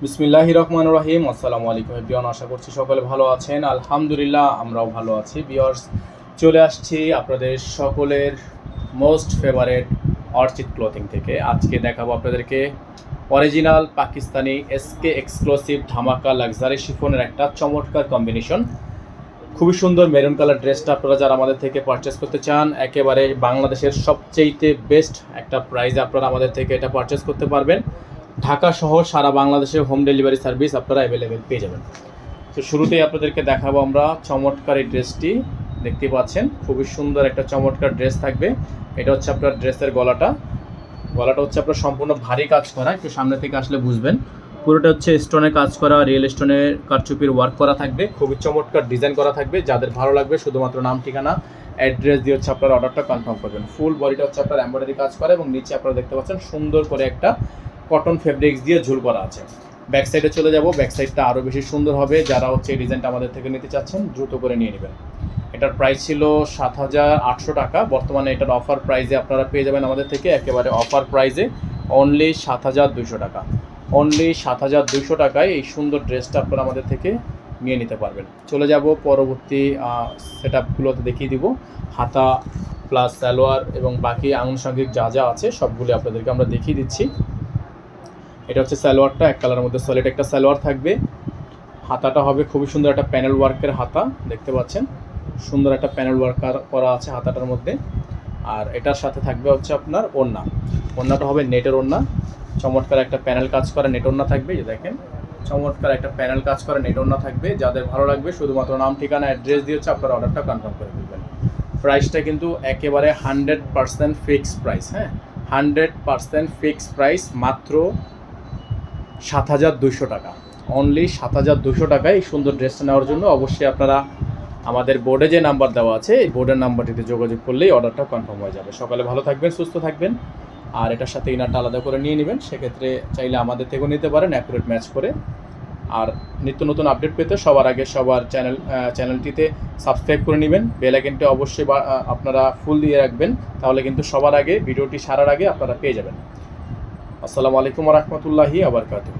বিসমিল্লাহির রহমানির রহিম। আসসালামু আলাইকুম এভরিওয়ান, আশা করছি সকলে ভালো আছেন। আলহামদুলিল্লাহ আমরাও ভালো আছি। ভিউয়ার্স, চলে আসছি আপনাদের সকলের মোস্ট ফেভারেট অর্চিড ক্লথিং থেকে। আজকে দেখাবো আপনাদেরকে অরিজিনাল পাকিস্তানি এসকে এক্সক্লুসিভ ধামাকা লাক্সারি শিফনের একটা চমৎকার কম্বিনেশন। খুবই সুন্দর মেরুন কালার ড্রেসটা আপনারা যারা আমাদের থেকে পারচেস করতে চান, একেবারে বাংলাদেশের সবচেয়ে বেস্ট একটা প্রাইসে আপনারা আমাদের থেকে এটা পারচেস করতে পারবেন। ঢাকা সহ সারা বাংলাদেশে হোম ডেলিভারি সার্ভিস আপনারা অ্যাভেলেবেল পেয়ে যাবেন। তো শুরুতেই আপনাদেরকে দেখাবো আমরা চমৎকার এই ড্রেসটি। দেখতে পাচ্ছেন খুবই সুন্দর একটা চমৎকার ড্রেস থাকবে। এটা হচ্ছে আপনার ড্রেসের গলাটা হচ্ছে আপনার সম্পূর্ণ ভারী কাজ করা। একটু সামনে থেকে আসলে বুঝবেন, পুরোটা হচ্ছে স্টোনে কাজ করা, রিয়েল স্টোনের কারচুপির ওয়ার্ক করা থাকবে। খুবই চমৎকার ডিজাইন করা থাকবে। যাদের ভালো লাগবে শুধুমাত্র নাম ঠিকানা অ্যাড্রেস দিয়ে হচ্ছে আপনার অর্ডারটা কনফার্ম করবেন। ফুল বডিটা হচ্ছে আপনার এমব্রয়ডারি কাজ করা এবং নিচে আপনারা দেখতে পাচ্ছেন সুন্দর করে একটা কটন ফেব্রিক্স দিয়ে ঝুল করা আছে। ব্যাক সাইডে চলে যাব, ব্যাক সাইডটা আরও বেশি সুন্দর হবে। যারা হচ্ছে এই ডিজাইনটা আমাদের থেকে নিতে চাচ্ছেন দ্রুত করে নিয়ে নেবেন। এটার প্রাইস ছিল ৭,৮০০ টাকা। বর্তমানে এটার অফার প্রাইসে আপনারা পেয়ে যাবেন আমাদের থেকে একেবারে অফার প্রাইসে অনলি ৭,২০০ টাকা। অনলি ৭,২০০ টাকায় এই সুন্দর ড্রেসটা আপনারা আমাদের থেকে নিয়ে নিতে পারবেন। চলে যাব পরবর্তী সেট আপগুলোতে দেখিয়ে দিব। হাতা প্লাস সালোয়ার এবং বাকি আনুষঙ্গিক যা যা আছে সবগুলি আপনাদেরকে আমরা দেখিয়ে দিচ্ছি। এটা হচ্ছে সালোয়ারটা, এক কালারের মধ্যে সলিড একটা সালোয়ার থাকবে। হাতাটা হবে খুবই সুন্দর একটা প্যানেল ওয়ার্কের হাতা, দেখতে পাচ্ছেন সুন্দর একটা প্যানেল ওয়ার্ক করা আছে হাতাটার মধ্যে। আর এটার সাথে থাকবে হচ্ছে আপনার ওড়নাটা হবে নেটের ওড়না। চমৎকার একটা প্যানেল কাজ করা নেট ওড়না থাকবে। যে দেখেন চমৎকার একটা প্যানেল কাজ করা নেট ওড়না থাকবে। যাদের ভালো লাগবে শুধুমাত্র নাম ঠিকানা অ্যাড্রেস দিয়ে হচ্ছে আপনার অর্ডারটা কনফার্ম করে ফেলবেন। প্রাইসটা কিন্তু একেবারে 100% ফিক্সড প্রাইস। হ্যাঁ, 100% ফিক্সড প্রাইস, মাত্র ৭,২০০ টাকা। অনলি ৭,২০০ টাকায় এই সুন্দর ড্রেসটা নেওয়ার জন্য অবশ্যই আপনারা আমাদের বোর্ডে যে নাম্বার দেওয়া আছে এই বোর্ডের নাম্বারটিতে যোগাযোগ করলেই অর্ডারটা কনফার্ম হয়ে যাবে। সকালে ভালো থাকবেন, সুস্থ থাকবেন। আর এটার সাথে ইনারটা আলাদা করে নিয়ে নেবেন। সেক্ষেত্রে চাইলে আমাদের থেকেও নিতে পারেন অ্যাকুরেট ম্যাচ করে। আর নিত্য নতুন আপডেট পেতে সবার আগে সবার চ্যানেলটিতে সাবস্ক্রাইব করে নেবেন। বেল আইকনটি অবশ্যই আপনারা ফুল দিয়ে রাখবেন, তাহলে কিন্তু সবার আগে ভিডিওটি ছাড়ার আগে আপনারা পেয়ে যাবেন। আসসালামু আলাইকুম ওয়া রাহমাতুল্লাহি ওয়া বারাকাতুহু।